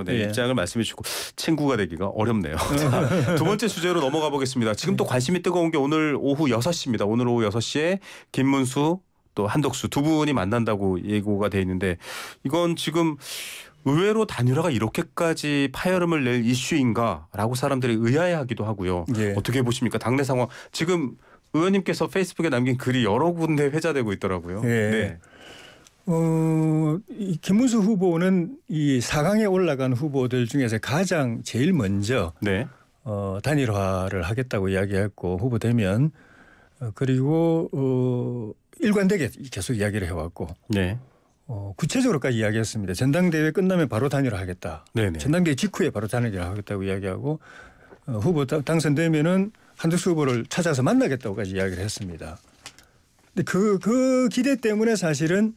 네, 예. 입장을 말씀해 주고 친구가 되기가 어렵네요. 자, 두 번째 주제로 넘어가 보겠습니다. 지금 또 관심이 뜨거운 게 오늘 오후 6시입니다. 오늘 오후 6시에 김문수 또 한덕수 두 분이 만난다고 예고가 돼 있는데 이건 지금 의외로 단일화가 이렇게까지 파열음을 낼 이슈인가라고 사람들이 의아해하기도 하고요. 예. 어떻게 보십니까? 당내 상황 지금 의원님께서 페이스북에 남긴 글이 여러 군데 회자되고 있더라고요. 예. 네. 이 김문수 후보는 이 4강에 올라간 후보들 중에서 가장 제일 먼저 네. 단일화를 하겠다고 이야기했고 후보되면 그리고 일관되게 계속 이야기를 해왔고 네. 구체적으로까지 이야기했습니다. 전당대회 끝나면 바로 단일화하겠다. 네네. 전당대회 직후에 바로 단일화하겠다고 이야기하고 후보 당선되면은 한덕수 후보를 찾아서 만나겠다고까지 이야기를 했습니다. 근데 그 기대 때문에 사실은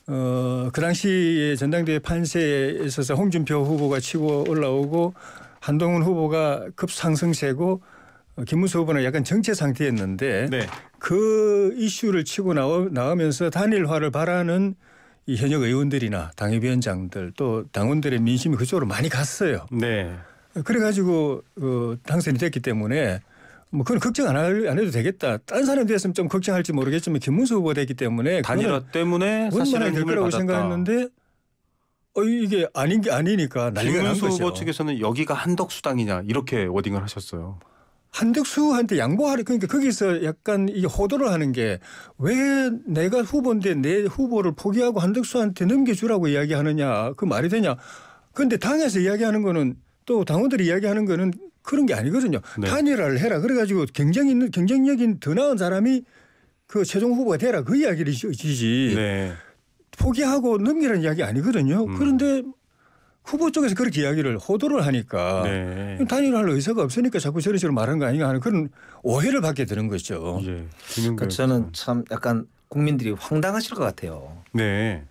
그 당시에 전당대회 판세에 있어서 홍준표 후보가 치고 올라오고 한동훈 후보가 급상승세고 김문수 후보는 약간 정체 상태였는데 네. 그 이슈를 치고 나오면서 단일화를 바라는 이 현역 의원들이나 당협위원장들 또 당원들의 민심이 그쪽으로 많이 갔어요. 네. 그래가지고 당선이 됐기 때문에 뭐 그건 걱정 안 해도 되겠다. 딴 사람 됐으면 좀 걱정할지 모르겠지만 김문수 후보가 됐기 때문에 단일화 때문에 원만하게 사실은 될 힘을 거라고 받았다. 생각했는데 이게 아닌 게 아니니까 난리가 난 김문수 거죠. 후보 측에서는 여기가 한덕수당이냐 이렇게 워딩을 하셨어요. 한덕수한테 양보하려 그러니까 거기서 약간 이 호도를 하는 게 왜 내가 후보인데 내 후보를 포기하고 한덕수한테 넘겨주라고 이야기하느냐 그 말이 되냐. 그런데 당에서 이야기하는 거는 또 당원들이 이야기하는 거는 그런 게 아니거든요. 네. 단일화를 해라. 그래가지고 경쟁력이 더 나은 사람이 그 최종 후보가 되라. 그 이야기를 지지. 네. 포기하고 넘기라는 이야기 아니거든요. 그런데 후보 쪽에서 그렇게 이야기를 호도를 하니까 네. 단일화할 의사가 없으니까 자꾸 저런 식으로 말하는 거 아닌가 하는 그런 오해를 받게 되는 거죠. 예. 그러니까 저는 참 약간 국민들이 황당하실 것 같아요. 네.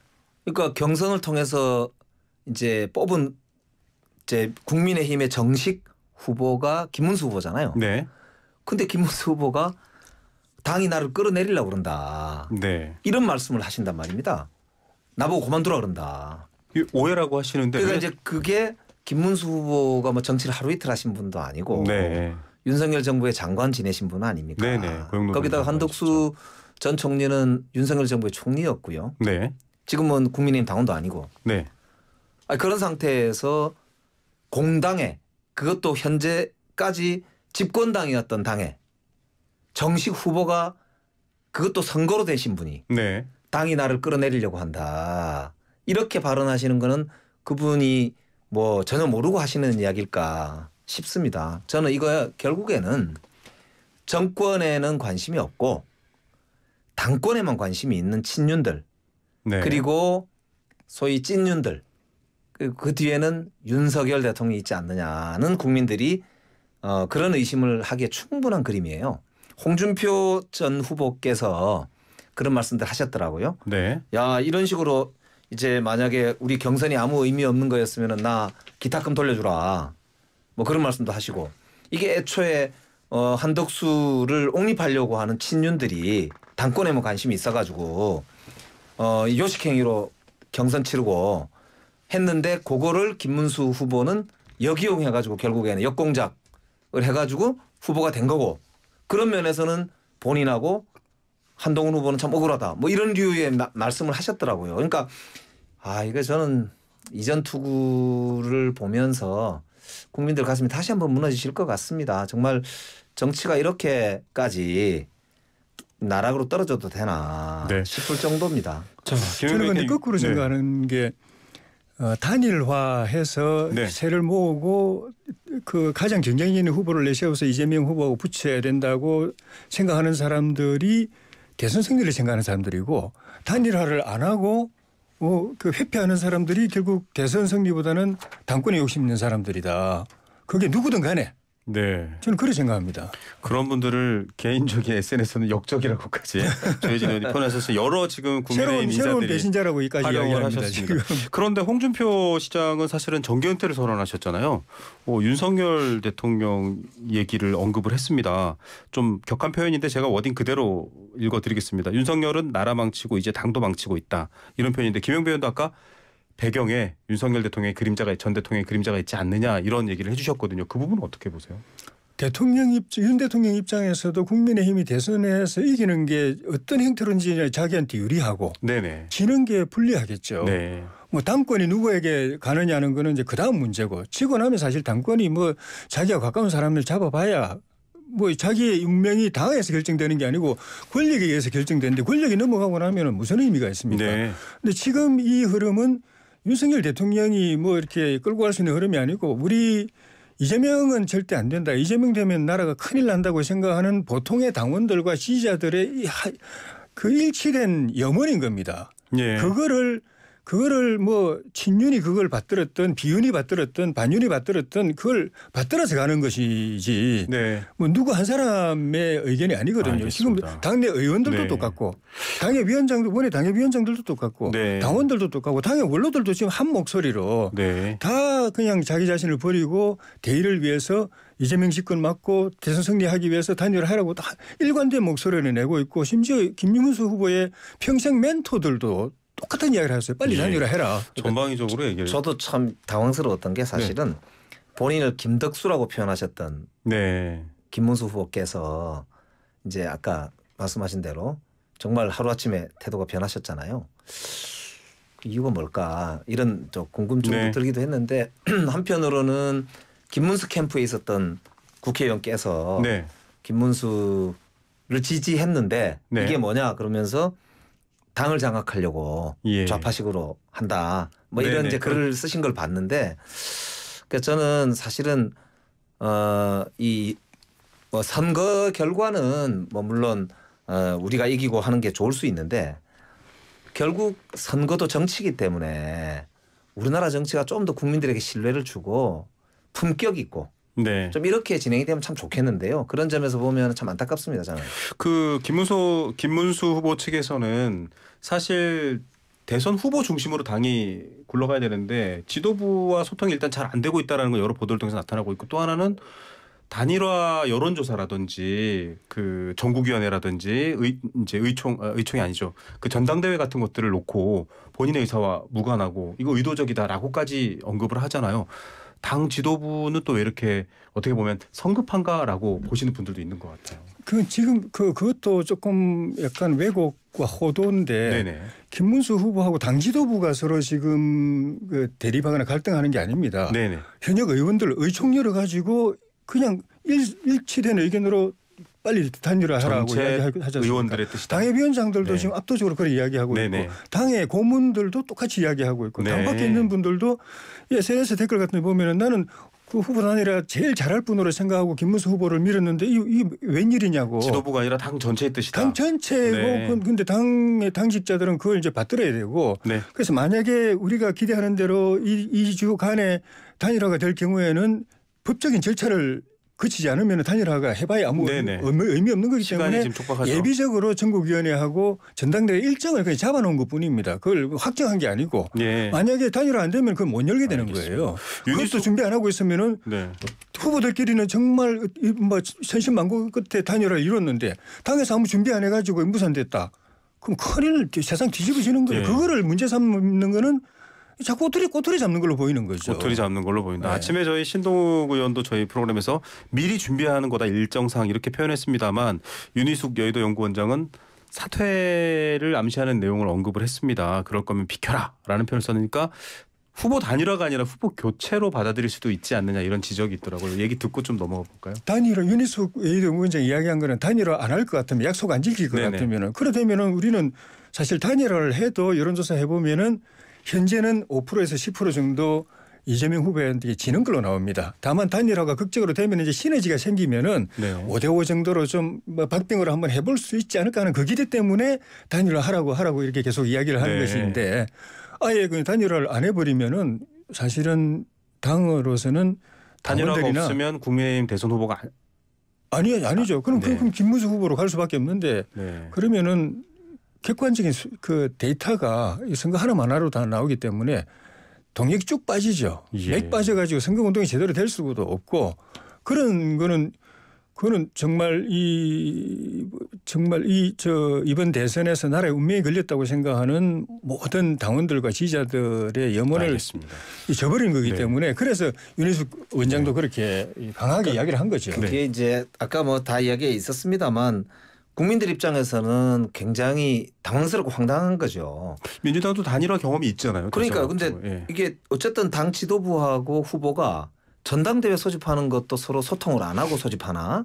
그러니까 경선을 통해서 이제 뽑은 이제 국민의힘의 정식 후보가 김문수 후보잖아요. 네. 근데 김문수 후보가 당이 나를 끌어내리려고 그런다. 네. 이런 말씀을 하신단 말입니다. 나보고 그만두라 그런다. 이 오해라고 하시는데 그러니까 왜? 이제 그게 김문수 후보가 뭐 정치를 하루 이틀 하신 분도 아니고 네. 윤석열 정부의 장관 지내신 분 아닙니까? 네네. 고용노동 거기다가 장관 한덕수 전 총리는 윤석열 정부의 총리였고요. 네. 지금은 국민의힘 당원도 아니고. 네. 그런 상태에서 공당에 그것도 현재까지 집권당이었던 당에 정식 후보가 그것도 선거로 되신 분이 네. 당이 나를 끌어내리려고 한다. 이렇게 발언하시는 거는 그분이 뭐 전혀 모르고 하시는 이야기일까 싶습니다. 저는 이거 결국에는 정권에는 관심이 없고 당권에만 관심이 있는 친윤들 네. 그리고 소위 찐윤들 그 뒤에는 윤석열 대통령이 있지 않느냐는 국민들이 그런 의심을 하기에 충분한 그림이에요. 홍준표 전 후보께서 그런 말씀들 하셨더라고요. 네. 야 이런 식으로 이제 만약에 우리 경선이 아무 의미 없는 거였으면 나 기탁금 돌려주라. 뭐 그런 말씀도 하시고 이게 애초에 한덕수를 옹립하려고 하는 친윤들이 당권에만 관심이 있어가지고 요식행위로 경선 치르고 했는데 그거를 김문수 후보는 역이용해가지고 결국에는 역공작을 해가지고 후보가 된 거고 그런 면에서는 본인하고 한동훈 후보는 참 억울하다. 뭐 이런 류의 말씀을 하셨더라고요. 그러니까 이거 저는 이전 투구를 보면서 국민들 가슴이 다시 한번 무너지실 것 같습니다. 정말 정치가 이렇게까지 나락으로 떨어져도 되나 네. 싶을 정도입니다. 자, 저는 그런데 거꾸로 네. 생각하는 게 단일화해서 네. 세를 모으고 그 가장 경쟁력 있는 후보를 내세워서 이재명 후보하고 붙여야 된다고 생각하는 사람들이 대선 승리를 생각하는 사람들이고 단일화를 안 하고 그 회피하는 사람들이 결국 대선 승리보다는 당권에 욕심 있는 사람들이다. 그게 누구든 간에 네. 저는 그렇게 생각합니다. 그런 분들을 개인적인 SNS는 역적이라고까지 조혜진 의원이 표현하셔서 여러 지금 국민의힘 새로운 인사들이 배신자라고까지 활용을 이야기합니다. 하셨습니다. 지금. 그런데 홍준표 시장은 사실은 정계은퇴를 선언하셨잖아요. 윤석열 대통령 얘기를 언급을 했습니다. 좀 격한 표현인데 제가 워딩 그대로 읽어드리겠습니다. 윤석열은 나라 망치고 이제 당도 망치고 있다. 이런 표현인데 김영배 의원도 아까 배경에 윤석열 대통령의 그림자가 전 대통령의 그림자가 있지 않느냐 이런 얘기를 해주셨거든요. 그 부분은 어떻게 보세요? 윤 대통령 입장에서도 국민의힘이 대선에서 이기는 게 어떤 형태로든지 자기한테 유리하고 네네. 지는 게 불리하겠죠. 네. 뭐 당권이 누구에게 가느냐는 거는 이제 그다음 문제고 지고 나면 사실 당권이 뭐 자기가 가까운 사람을 잡아봐야 뭐 자기의 운명이 당에서 결정되는 게 아니고 권력에 의해서 결정되는데 권력이 넘어가고 나면 무슨 의미가 있습니까? 네. 근데 지금 이 흐름은 윤석열 대통령이 뭐 이렇게 끌고 갈 수 있는 흐름이 아니고 우리 이재명은 절대 안 된다. 이재명 되면 나라가 큰일 난다고 생각하는 보통의 당원들과 지지자들의 그 일치된 염원인 겁니다. 예. 그거를 뭐 친윤이 그걸 받들었던 비윤이 받들었던 반윤이 받들었던 그걸 받들어서 가는 것이지 네. 뭐 누구 한 사람의 의견이 아니거든요. 알겠습니다. 지금 당내 의원들도 네. 똑같고 당협위원장도 원내 당협위원장들도 똑같고 네. 당원들도 똑같고 당의 원로들도 지금 한 목소리로 네. 다 그냥 자기 자신을 버리고 대의를 위해서 이재명 집권 막고 대선 승리하기 위해서 단일화 하라고 다 일관된 목소리를 내고 있고 심지어 김문수 후보의 평생 멘토들도 똑같은 이야기를 하셨어요. 빨리 예. 단일화 해라. 전방위적으로 얘기를. 저도 참 당황스러웠던 게 사실은 본인을 김덕수라고 표현하셨던 네. 김문수 후보께서 이제 아까 말씀하신 대로 정말 하루아침에 태도가 변하셨잖아요. 그 이유가 뭘까 이런 좀 궁금증도 네. 들기도 했는데 한편으로는 김문수 캠프에 있었던 국회의원께서 네. 김문수를 지지했는데 네. 이게 뭐냐 그러면서 당을 장악하려고 예. 좌파식으로 한다. 뭐 이런 네네. 이제 글을 쓰신 걸 봤는데 그러니까 저는 사실은 이 뭐 선거 결과는 뭐 물론 우리가 이기고 하는 게 좋을 수 있는데 결국 선거도 정치이기 때문에 우리나라 정치가 좀 더 국민들에게 신뢰를 주고 품격 있고 네. 좀 이렇게 진행이 되면 참 좋겠는데요. 그런 점에서 보면 참 안타깝습니다. 저는. 그 김문수 후보 측에서는 사실 대선 후보 중심으로 당이 굴러가야 되는데 지도부와 소통이 일단 잘 안 되고 있다는 건 여러 보도를 통해서 나타나고 있고 또 하나는 단일화 여론조사라든지 그 전국위원회라든지 이제 의총이 아니죠. 그 전당대회 같은 것들을 놓고 본인의 의사와 무관하고 이거 의도적이다라고까지 언급을 하잖아요. 당 지도부는 또 왜 이렇게 어떻게 보면 성급한가라고 보시는 분들도 있는 것 같아요. 그 지금 그것도 조금 약간 왜곡과 호도인데 네네. 김문수 후보하고 당 지도부가 서로 지금 그 대립하거나 갈등하는 게 아닙니다. 네네. 현역 의원들 의총열을 가지고 그냥 일치된 의견으로 빨리 단일화하라고 전체 이야기하지 않습니까? 의원들의 뜻이다. 당협위원장들도 네. 지금 압도적으로 그렇게 이야기하고 네네. 있고 당의 고문들도 똑같이 이야기하고 있고 네. 당 밖에 있는 분들도 SNS 댓글 같은 거 보면은 나는 그 후보가 아니라 제일 잘할 분으로 생각하고 김문수 후보를 밀었는데 이 웬일이냐고. 지도부가 아니라 당 전체의 뜻이다. 당 전체고 네. 근데 당의 당직자들은 그걸 이제 받들어야 되고 네. 그래서 만약에 우리가 기대하는 대로 이 주간에 단일화가 될 경우에는 법적인 절차를 거치지 않으면 단일화가 해봐야 아무 네네. 의미 없는 거기 시간이 때문에 지금 촉박하죠. 예비적으로 전국위원회하고 전당대회 일정을 그냥 잡아놓은 것뿐입니다. 그걸 확정한 게 아니고 예. 만약에 단일화 안 되면 그건 못 열게 되는 알겠습니다. 거예요. 윤희숙- 그것도 준비 안 하고 있으면은 네. 후보들끼리는 정말 뭐 천신만고 끝에 단일화를 이뤘는데 당에서 아무 준비 안 해가지고 무산됐다. 그럼 큰일 세상 뒤집어지는 거예요. 예. 그거를 문제 삼는 거는 자꾸 꼬투리 잡는 걸로 보이는 거죠. 꼬투리 잡는 걸로 보인다. 네. 아침에 저희 신동욱 의원도 저희 프로그램에서 미리 준비하는 거다 일정상 이렇게 표현했습니다만 윤희숙 여의도 연구원장은 사퇴를 암시하는 내용을 언급을 했습니다. 그럴 거면 비켜라라는 표현을 썼으니까 후보 단일화가 아니라 후보 교체로 받아들일 수도 있지 않느냐 이런 지적이 있더라고요. 얘기 듣고 좀 넘어가 볼까요? 단일화 윤희숙 여의도 연구원장이 이야기한 거는 단일화 안 할 것 같으면 약속 안 지킬 것 네네. 같으면은 그러다면은 우리는 사실 단일화를 해도 여론조사 해보면은 현재는 5%에서 10% 정도 이재명 후보한테 지는 걸로 나옵니다. 다만 단일화가 극적으로 되면 이제 시너지가 생기면은 네. 5대5 정도로 좀 박빙으로 한번 해볼 수 있지 않을까 하는 그 기대 때문에 단일화 하라고 이렇게 계속 이야기를 하는 네. 것인데 아예 그 단일화를 안 해버리면은 사실은 당으로서는 단일화가 당원들이나 없으면 국민의힘 대선 후보가 아니죠. 그럼 네. 그럼 김문수 후보로 갈 수밖에 없는데 네. 그러면은 객관적인 그 데이터가 이 선거 하나로 다 나오기 때문에 동력이 쭉 빠지죠. 예. 맥 빠져가지고 선거운동이 제대로 될 수도 없고 그런 거는 그거는 정말 이번 대선에서 나라의 운명이 걸렸다고 생각하는 모든 당원들과 지지자들의 염원을 알겠습니다. 저버린 거기 네. 때문에 그래서 윤희숙 원장도 그렇게 강하게 이야기를 한 거죠. 그게 이제 아까 뭐 다 이야기에 있었습니다만 국민들 입장에서는 굉장히 당황스럽고 황당한 거죠. 민주당도 단일화 경험이 있잖아요. 그러니까 근데 대선. 예. 이게 어쨌든 당 지도부하고 후보가 전당대회 소집하는 것도 서로 소통을 안 하고 소집하나?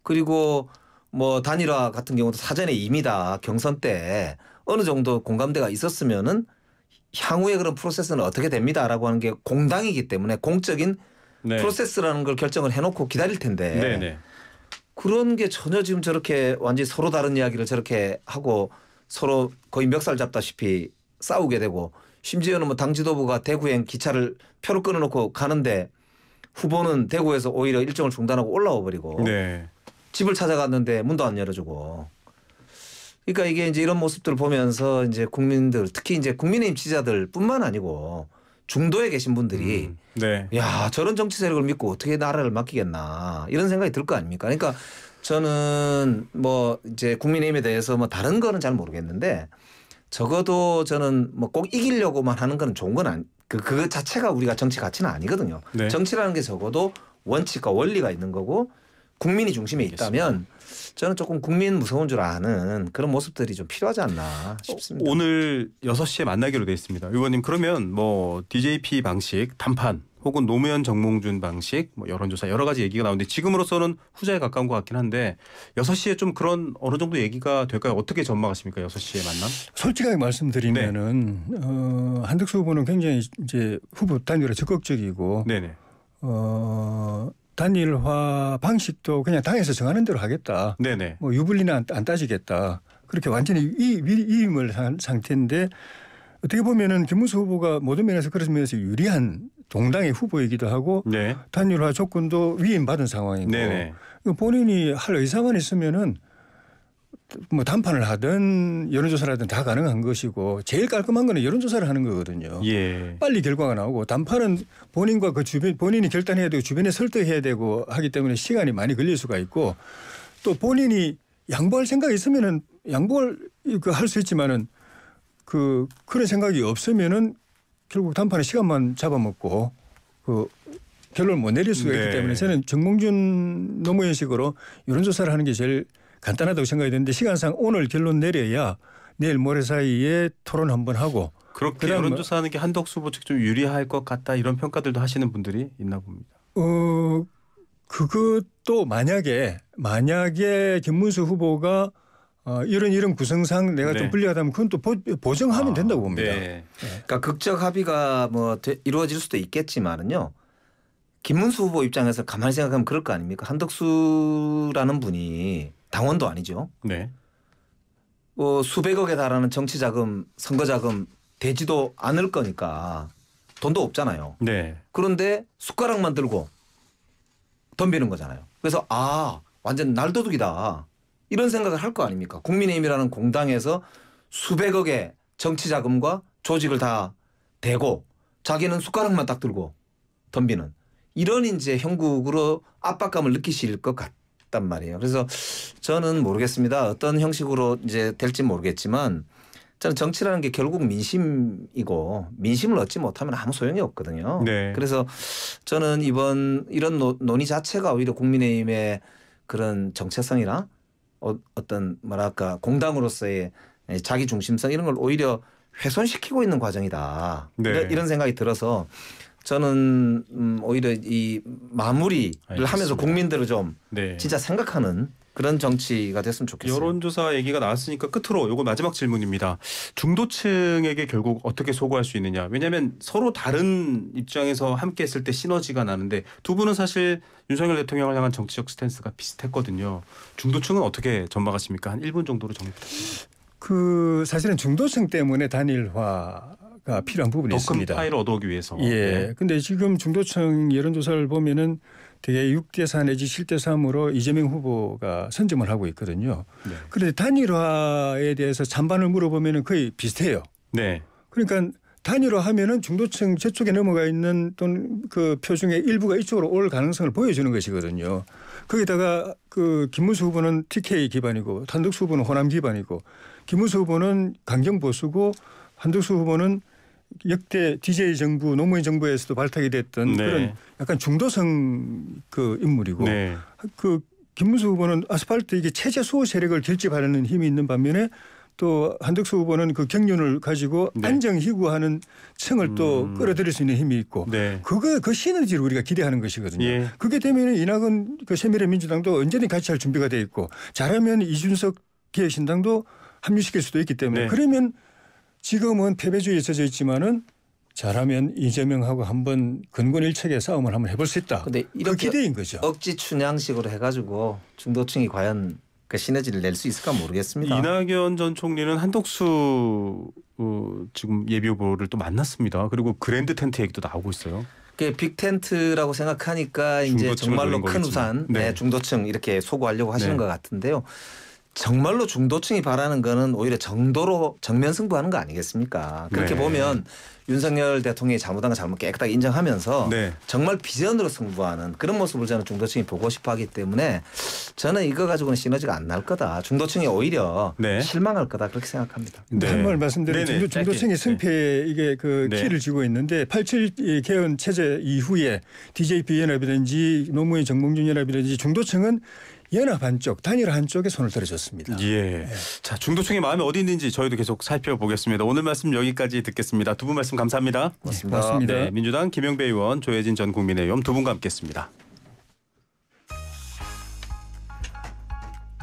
그리고 뭐 단일화 같은 경우도 사전에 이미 다 경선 때 어느 정도 공감대가 있었으면은 향후에 그런 프로세스는 어떻게 됩니다라고 하는 게 공당이기 때문에 공적인 네. 프로세스라는 걸 결정을 해놓고 기다릴 텐데 네네. 그런 게 전혀 지금 저렇게 완전히 서로 다른 이야기를 저렇게 하고 서로 거의 멱살 잡다시피 싸우게 되고 심지어는 뭐 당 지도부가 대구행 기차를 표를 끊어놓고 가는데 후보는 대구에서 오히려 일정을 중단하고 올라와 버리고 네. 집을 찾아갔는데 문도 안 열어주고. 그러니까 이게 이제 이런 모습들을 보면서 이제 국민들 특히 이제 국민의힘 지지자들뿐만 아니고 중도에 계신 분들이 네. 야 저런 정치 세력을 믿고 어떻게 나라를 맡기겠나 이런 생각이 들 거 아닙니까? 그러니까 저는 뭐 이제 국민의힘에 대해서 뭐 다른 거는 잘 모르겠는데 적어도 저는 뭐 꼭 이기려고만 하는 건 좋은 건 아니. 그 자체가 우리가 정치 가치는 아니거든요. 네. 정치라는 게 적어도 원칙과 원리가 있는 거고 국민이 중심에 있다면 저는 조금 국민 무서운 줄 아는 그런 모습들이 좀 필요하지 않나 싶습니다. 오늘 6시에 만나기로 돼 있습니다. 의원님 그러면 뭐 DJP 방식 단판 혹은 노무현 정몽준 방식 뭐 여론조사 여러 가지 얘기가 나오는데 지금으로서는 후자에 가까운 것 같긴 한데 6시에 좀 그런 어느 정도 얘기가 될까요? 어떻게 전망하십니까? 6시에 만남? 솔직하게 말씀드리면은 한덕수 후보는 굉장히 이제 후보 단일화 적극적이고 네네. 단일화 방식도 그냥 당에서 정하는 대로 하겠다. 네네. 뭐 유불리는 안 따지겠다. 그렇게 완전히 위임을 한 상태인데 어떻게 보면은 김문수 후보가 모든 면에서 그런 면에서 유리한 동당의 후보이기도 하고 네. 단일화 조건도 위임받은 상황이고 네네. 본인이 할 의사만 있으면은 뭐 단판을 하든 여론조사를 하든 다 가능한 것이고 제일 깔끔한 거는 여론조사를 하는 거거든요. 예. 빨리 결과가 나오고 단판은 본인과 그 주변 본인이 결단해야 되고 주변에 설득해야 되고 하기 때문에 시간이 많이 걸릴 수가 있고 또 본인이 양보할 생각이 있으면은 양보를 할 수 있지만은 그런 생각이 없으면은 결국 단판에 시간만 잡아먹고 결론을 못 내릴 수가 네. 있기 때문에 저는 정몽준 노무현식으로 여론조사를 하는 게 제일 간단하다고 생각이 드는데 시간상 오늘 결론 내려야 내일 모레 사이에 토론 한번 하고 그렇게 그다음 여론조사하는 게 한덕수 후보 측 좀 유리할 것 같다 이런 평가들도 하시는 분들이 있나 봅니다. 그것도 만약에 김문수 후보가 이런 구성상 내가 네. 좀 불리하다면 그건 또 보정하면 된다고 봅니다. 네. 그러니까 극적 합의가 뭐 이루어질 수도 있겠지만은요. 김문수 후보 입장에서 가만히 생각하면 그럴 거 아닙니까? 한덕수라는 분이 당원도 아니죠. 네. 수백억에 달하는 정치자금, 선거자금 되지도 않을 거니까 돈도 없잖아요. 네. 그런데 숟가락만 들고 덤비는 거잖아요. 그래서 완전 날도둑이다. 이런 생각을 할 거 아닙니까? 국민의힘이라는 공당에서 수백억의 정치자금과 조직을 다 대고 자기는 숟가락만 딱 들고 덤비는 이런 이제 형국으로 압박감을 느끼실 것 같단 말이에요. 그래서 저는 모르겠습니다. 어떤 형식으로 이제 될지 모르겠지만 저는 정치라는 게 결국 민심이고 민심을 얻지 못하면 아무 소용이 없거든요. 네. 그래서 저는 이런 논의 자체가 오히려 국민의힘의 그런 정체성이나 어떤 뭐랄까 공당으로서의 자기 중심성 이런 걸 오히려 훼손시키고 있는 과정이다. 네. 이런 생각이 들어서 저는 오히려 이 마무리를 알겠습니다. 하면서 국민들을 좀 네. 진짜 생각하는 그런 정치가 됐으면 좋겠어요. 여론조사 얘기가 나왔으니까 끝으로 이거 마지막 질문입니다. 중도층에게 결국 어떻게 소구할 수 있느냐. 왜냐하면 서로 다른 입장에서 함께 했을 때 시너지가 나는데 두 분은 사실 윤석열 대통령을 향한 정치적 스탠스가 비슷했거든요. 중도층은 어떻게 전망하십니까? 한 1분 정도로 정리 부탁드립니다. 사실은 중도층 때문에 단일화가 필요한 부분이 더 큰 있습니다. 파일을 얻어오기 위해서. 예. 근데 지금 중도층 여론조사를 보면은 되게 6대4 내지 7대3으로 이재명 후보가 선점을 하고 있거든요. 네. 그런데 단일화에 대해서 찬반을 물어보면은 거의 비슷해요. 네. 그러니까 단일화하면은 중도층 저쪽에 넘어가 있는 또는 그 표 중에 일부가 이쪽으로 올 가능성을 보여주는 것이거든요. 거기다가 그 김문수 후보는 TK 기반이고 한덕수 후보는 호남 기반이고 김문수 후보는 강경 보수고 한덕수 후보는 역대 DJ 정부 노무현 정부에서도 발탁이 됐던 네. 그런 약간 중도성 그 인물이고 네. 그 김문수 후보는 아스팔트 이게 체제 수호 세력을 결집하려는 힘이 있는 반면에 또 한덕수 후보는 그 경륜을 가지고 네. 안정희구하는 층을 또 끌어들일 수 있는 힘이 있고 네. 그 시너지를 우리가 기대하는 것이거든요. 예. 그게 되면 이낙연 그 새미래민주당도 언제든 같이 할 준비가 돼 있고 잘하면 이준석 기획신당도 합류시킬 수도 있기 때문에 네. 그러면 지금은 패배주의에 젖어 있지만은 잘하면 이재명하고 한번 근본일책의 싸움을 한번 해볼 수 있다. 근데 그 이렇게 기대인 거죠. 억지 춘향식으로 해가지고 중도층이 과연 그 시너지를 낼 수 있을까 모르겠습니다. 이낙연 전 총리는 한덕수 지금 예비 후보를 또 만났습니다. 그리고 그랜드 텐트 얘기도 나오고 있어요. 그게 빅텐트라고 생각하니까 이제 중도층을 정말로 노린 큰 거겠지만. 우산, 네. 네, 중도층 이렇게 소구하려고 하시는 네. 것 같은데요. 정말로 중도층이 바라는 거는 오히려 정도로 정면 승부하는 거 아니겠습니까? 그렇게 네. 보면 윤석열 대통령이 잘못한 거 잘못 깨끗하게 인정하면서 네. 정말 비전으로 승부하는 그런 모습을 저는 중도층이 보고 싶어하기 때문에 저는 이거 가지고는 시너지가 안 날 거다. 중도층이 오히려 네. 실망할 거다 그렇게 생각합니다. 네. 한 말 말씀드리면 네네. 중도층이 짧게. 승패에 이게 그 네. 키를 쥐고 있는데 87 개헌 체제 이후에 DJP 연합이든지 노무현 정몽준 연합이든지 중도층은 연합 한쪽, 단일화 한쪽에 손을 들어줬습니다. 예. 자, 중도층의 마음이 어디 있는지 저희도 계속 살펴보겠습니다. 오늘 말씀 여기까지 듣겠습니다. 두 분 말씀 감사합니다. 고맙습니다. 고맙습니다. 네, 민주당 김영배 의원, 조혜진 전 국민의원 두 분과 함께했습니다.